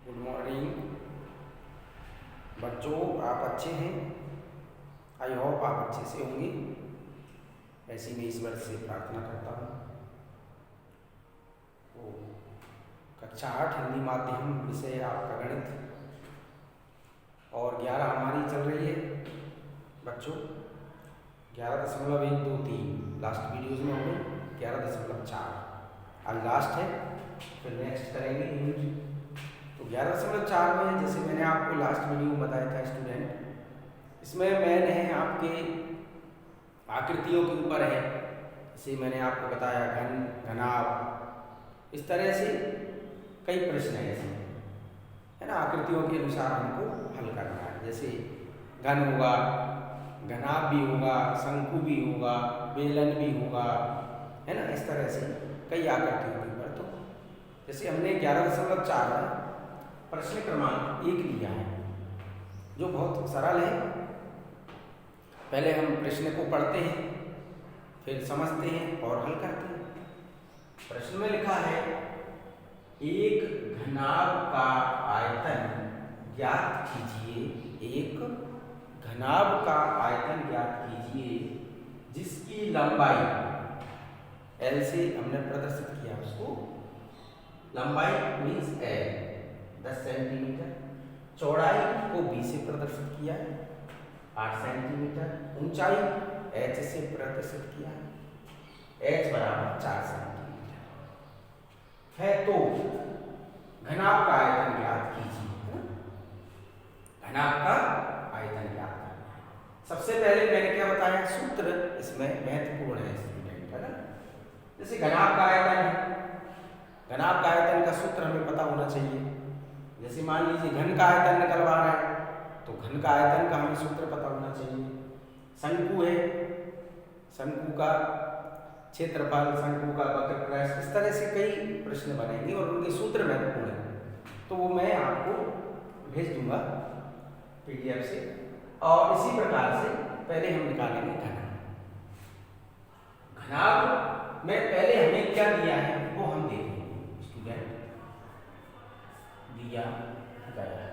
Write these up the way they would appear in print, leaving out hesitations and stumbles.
Good morning बच्चों, आप अच्छे हैं। आई होप आप अच्छे से होंगे। ऐसी मैं ईश्वर से प्रार्थना करता हूँ। तो कक्षा 8 हिंदी माध्यम विषय आपका गणित और 11 हमारी चल रही है बच्चों। 11.123 लास्ट वीडियोज़ में हो गई। 11.4 आज लास्ट है, फिर नेक्स्ट करेंगे यूनिट। तो 11.4 में जैसे मैंने आपको लास्ट वीडियो में बताया था स्टूडेंट, इसमें मैन है आपके आकृतियों के ऊपर है। जैसे मैंने आपको बताया घन, घनाभ, इस तरह से कई प्रश्न हैं ऐसे, है ना। आकृतियों के अनुसार हमको हल करना है। जैसे घन होगा, घनाभ भी होगा, शंकु भी होगा, बेलन भी होगा, है ना। इस तरह से कई आकृतियों के ऊपर। तो जैसे हमने 11.4 में प्रश्न क्रमांक 1 लिया है, जो बहुत सरल है। पहले हम प्रश्न को पढ़ते हैं, फिर समझते हैं और हल करते हैं। प्रश्न में लिखा है, एक घनाभ का आयतन ज्ञात कीजिए। एक घनाभ का आयतन ज्ञात कीजिए जिसकी लंबाई L से हमने प्रदर्शित किया उसको। लंबाई मीन्स L 10 सेंटीमीटर, चौड़ाई को B से प्रदर्शित किया है 8 सेंटीमीटर, ऊंचाई H से प्रदर्शित किया है H बराबर 4 सेंटीमीटर है। तो घनाभ का आयतन ज्ञात कीजिए। घनाभ का आयतन ज्ञात करना है। सबसे पहले मैंने क्या बताया, सूत्र इसमें महत्वपूर्ण है स्टूडेंट, है ना। जैसे घनाभ का आयतन है, घनाभ का आयतन का सूत्र हमें पता होना चाहिए। जैसे मान लीजिए घन का आयतन निकलवा रहा है, तो घन का आयतन का हमें सूत्र पता होना चाहिए। शंकु है, शंकु का क्षेत्रफल, शंकु का वक्रपृष्ठ, इस तरह से कई प्रश्न बनेंगे और उनके सूत्र महत्वपूर्ण हैं। तो वो मैं आपको भेज दूंगा PDF से। और इसी प्रकार से पहले हम निकालेंगे घनाभ। घनाभ में पहले हमें क्या दिया है वो हम देखेंगे स्टूडेंट। दिया गया है,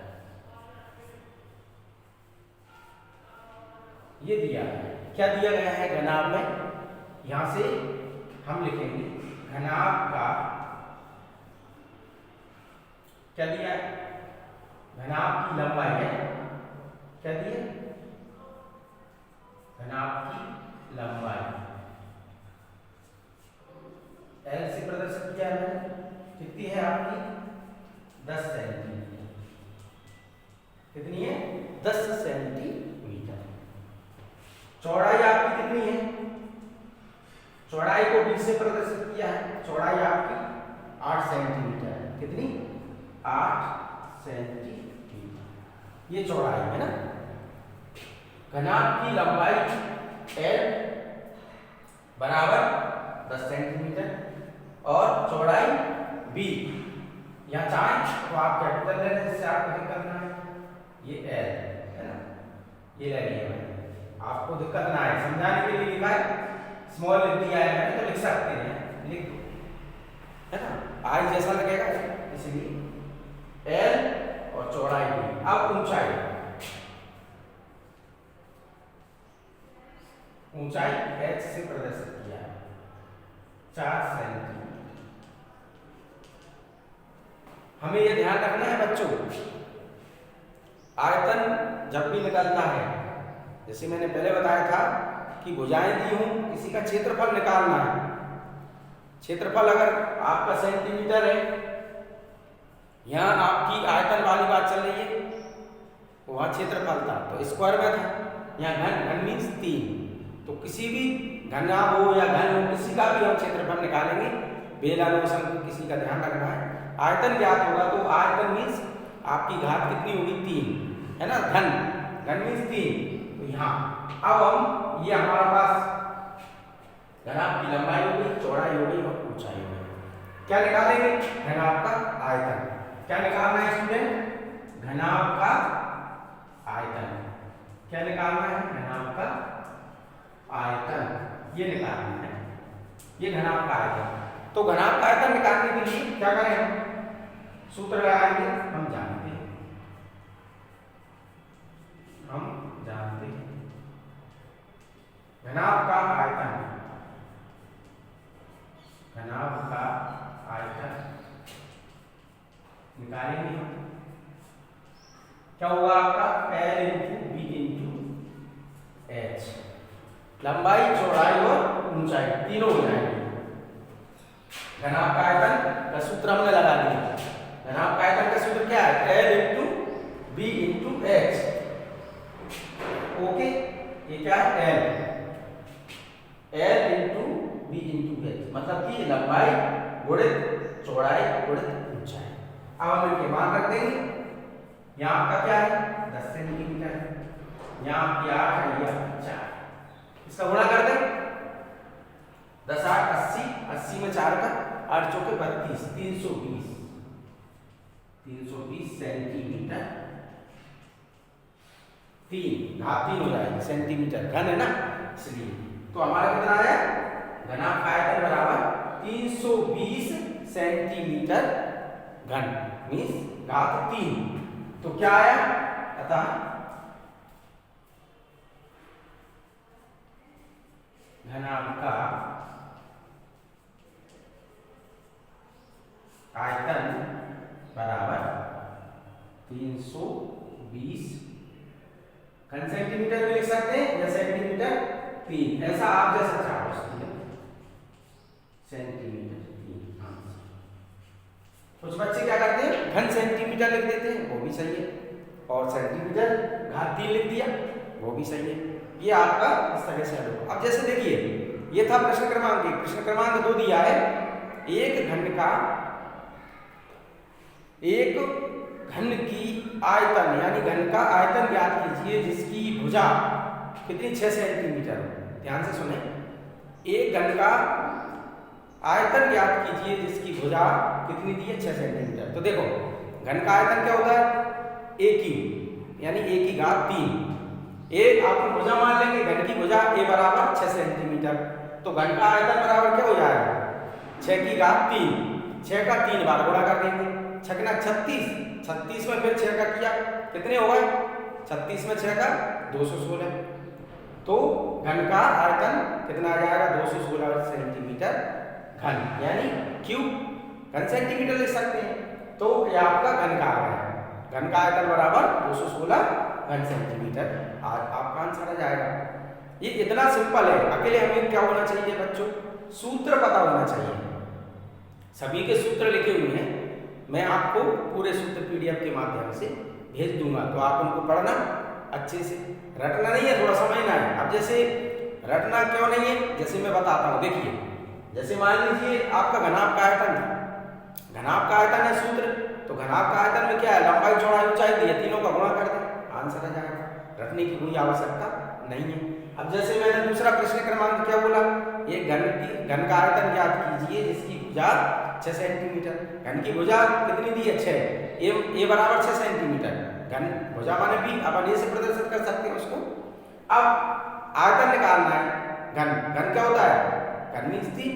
ये दिया है। क्या दिया गया है घनाभ में, यहां से हम लिखेंगे घनाभ का क्या दिया है, घनाभ की लंबाई है। क्या दिया, घनाभ की लंबाई L से प्रदर्शित किया है। कितनी है आपकी 10 सेंटीमीटर। कितनी है 10 सेंटीमीटर। चौड़ाई आपकी कितनी है, चौड़ाई को B से प्रदर्शित किया है। चौड़ाई आपकी 8 सेंटीमीटर है। कितनी 8 सेंटीमीटर ये चौड़ाई है ना। घनाभ की लंबाई L बराबर 10 सेंटीमीटर और चौड़ाई B। यहाँ चाहें तो आप कैपिटल ले लें, जिससे आपको दिक्कत ना है। ये L है ना, ये ले लिया मैंने, आपको दिक्कत ना है, समझाने के लिए लिखा है। स्मॉल लिख दिया है मैंने, तो लिख सकते हैं, लिख दो, है ना। आई जैसा लगेगा इसलिए L और चौड़ाई B। अब ऊंचाई, ऊंचाई H से प्रदर्शित किया है 4 सेंटीमीटर। हमें यह ध्यान रखना है बच्चों, आयतन जब भी निकलता है, जैसे मैंने पहले बताया था कि भुजाएं दी हूं, किसी का क्षेत्रफल निकालना है। क्षेत्रफल अगर आपका सेंटीमीटर है, यहां आपकी आयतन वाली बात चल रही है, वहां क्षेत्रफल था तो स्क्वायर में था। यहाँ घन मीन्स 3, तो किसी भी घनाभ हो या घन हो, किसी का भी हम क्षेत्रफल निकालेंगे। बेलन हो, शंकु, किसी का ध्यान रखना है। आयतन ज्ञात होगा तो आयतन मीन्स आपकी घात कितनी होगी 3, है ना। घन मीन्स 3। तो यहाँ अब हम ये हमारे पास घनाभ की लंबाई हो गई, चौड़ाई हो गई और ऊंचाई हो गई। क्या निकालेंगे, घनाभ का आयतन। क्या निकालना है स्टूडेंट, घनाभ का आयतन। क्या निकालना है, घनाभ का आयतन, ये निकालना है, ये घनाभ का आयतन। तो घनाभ का आयतन निकालने के लिए क्या करें, हम सूत्र लगाएंगे, हम जानेंगे। घनाभ का आयतन, घनाभ का आयतन निकालेंगे हम। क्या होगा आपका L into B into H, लंबाई चौड़ाई और ऊंचाई तीनों हो जाएंगे। घनाभ का आयतन का सूत्र हमने लगा दिया। घनाभ का आयतन का सूत्र क्या है? L into B into H. Okay, ये क्या है? L into B into H, मतलब कि लंबाई गुणित चौड़ाई गुणित ऊंचाई। अब हम इनके मान रख देंगे। यहाँ आपका क्या है? 10 सेंटीमीटर, यहाँ आपकी 8 है, ये 4। इसका गुणा कर दें, 10 8 80, 80 में 4 का 8 चौके 32, 320 सेंटीमीटर, 3 हो जाएगी सेंटीमीटर, घन है ना इसलिए। तो हमारा कितना आया? घनाभ का आयतन बराबर 320 सेंटीमीटर घन, मीन्स घात 3। तो क्या आया? अतः घनाभ का आयतन बराबर 320 घन सेंटीमीटर भी लिख सकते हैं या सेंटीमीटर 3, ऐसा आप जैसा चाहो सेंटीमीटर 3। कुछ बच्चे क्या करते हैं? घन सेंटीमीटर लिख देते हैं, वो भी सही है, और सेंटीमीटर घात 3 लिख दिया, वो भी सही है। ये आपका इस तरह से हल होगा। अब जैसे देखिए, ये था प्रश्न क्रमांक 1। प्रश्न क्रमांक 2 दिया है, एक घन की आयतन, यानी घन का आयतन ज्ञात कीजिए जिसकी भुजा कितनी 6 सेंटीमीटर। ध्यान से सुने, एक घन का आयतन ज्ञात कीजिए जिसकी भुजा कितनी दी है? 6 सेंटीमीटर। तो देखो, घन का आयतन क्या होता है? a क्यूब, यानी a की घात 3। एक आप भुजा मान लेंगे, घन की भुजा a बराबर 6 सेंटीमीटर। तो घन का आयतन बराबर क्या हो जाएगा? 6 की घात 3, 6 का 3 बार गुणा कर देंगे, 6 36, 36 में फिर 6 का किया, कितने हो गए? 36 में 6 का 216। तो घन का आयतन कितना आ जाएगा? 216 सेंटीमीटर घन, यानी क्यूब। घन सेंटीमीटर लिख सकते हैं, तो ये आपका घन का आ गया। घन का आयतन बराबर 216 घन सेंटीमीटर, आपका आंसर आ जाएगा। ये इतना सिंपल है। अकेले हमें क्या होना चाहिए बच्चों? सूत्र पता होना चाहिए। सभी के सूत्र लिखे हुए हैं, मैं आपको पूरे सूत्र पीडीएफ के माध्यम से भेज दूंगा, तो आप उनको पढ़ना अच्छे से। रटना नहीं है, थोड़ा समझना है। अब जैसे रटना क्यों नहीं है, जैसे मैं बताता हूँ। देखिए, जैसे मान लीजिए आपका घनाभ का आयतन है, घनाभ का आयतन है सूत्र, तो घनाभ का आयतन में क्या है? लंबाई चौड़ाई ऊंचाई दी है, तीनों का गुणा कर दें, आंसर आ जाएगा। रटने की कोई आवश्यकता नहीं है। अब जैसे मैंने दूसरा प्रश्न क्रमांक क्या बोला? एक घन का आयतन ज्ञात कीजिए जिसकी भुजा 6 सेंटीमीटर। घन की भुजा कितनी दी है? 6, ए बराबर 6 सेंटीमीटर। घन भुजा माने भी अपन ए से प्रदर्शित कर सकते हैं उसको। अब आयतन निकालना है। घन क्या होता है? घन मीन्स 3,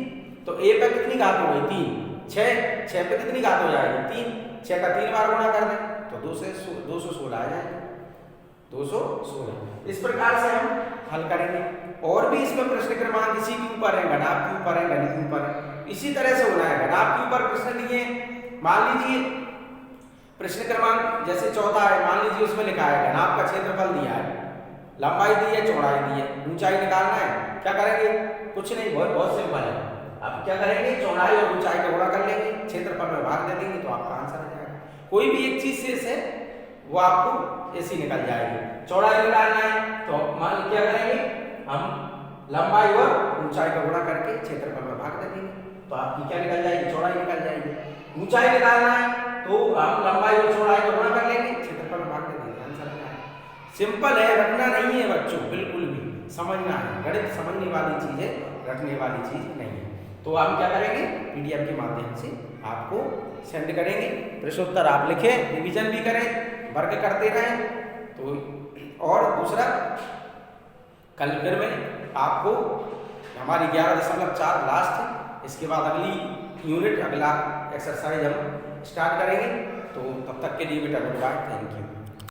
तो ए पे कितनी घात हो गई? 3। 6 पे कितनी घात हो जाएगी? 3। 6 का 3 बार गुणा कर दें तो 216 आ जाएगा, 216। इस प्रकार से हम हल करेंगे। और भी इसमें प्रश्न क्रमांक इसी के ऊपर है, घनाभ के ऊपर है, घन के ऊपर है। इसी तरह से होना है। घनाभ के ऊपर प्रश्न लिए, मान लीजिए प्रश्न क्रमांक जैसे चौथा है, मान लीजिए उसमें लिखा है घनाभ का क्षेत्रफल दिया है, लंबाई दी है, चौड़ाई दी है, ऊंचाई निकालना है। क्या करेंगे? कुछ नहीं, बहुत सिंपल है। अब क्या करेंगे? चौड़ाई और ऊंचाई का गुणा कर लेंगे, क्षेत्रफल में भाग दे देंगे, तो आपका आंसर आ जाएगा। कोई भी एक चीज शेष है वो आपको ऐसी निकल जाएगी। चौड़ाई निकालना है तो मान क्या करेंगे? हम लंबाई और ऊंचाई का गुणा करके क्षेत्रफल में भाग दे देंगे, तो आपकी क्या निकल जाएगी? चौड़ाई निकल जाएगी। ऊंचाई निकालना है तो हम लंबाई और चौड़ाई का गुणा कर लेंगे, क्षेत्रफल में भाग दे देंगे, आंसर आ जाएगा। सिंपल है, रटना नहीं है बच्चों, बिल्कुल भी समझना है। गणित समझने वाली चीज है, रटने वाली चीज नहीं है। तो हम क्या करेंगे? पीडीएफ के माध्यम से आपको सेंड करेंगे। प्रश्नोत्तर आप लिखें, रिवीजन भी करें, वर्क करते रहें। तो और दूसरा, कल फिर मैं आपको हमारी 11.4 लास्ट है, इसके बाद अगली यूनिट, अगला एक्सरसाइज हम स्टार्ट करेंगे। तो तब तक के लिए बेटा गुड बाय, थैंक यू।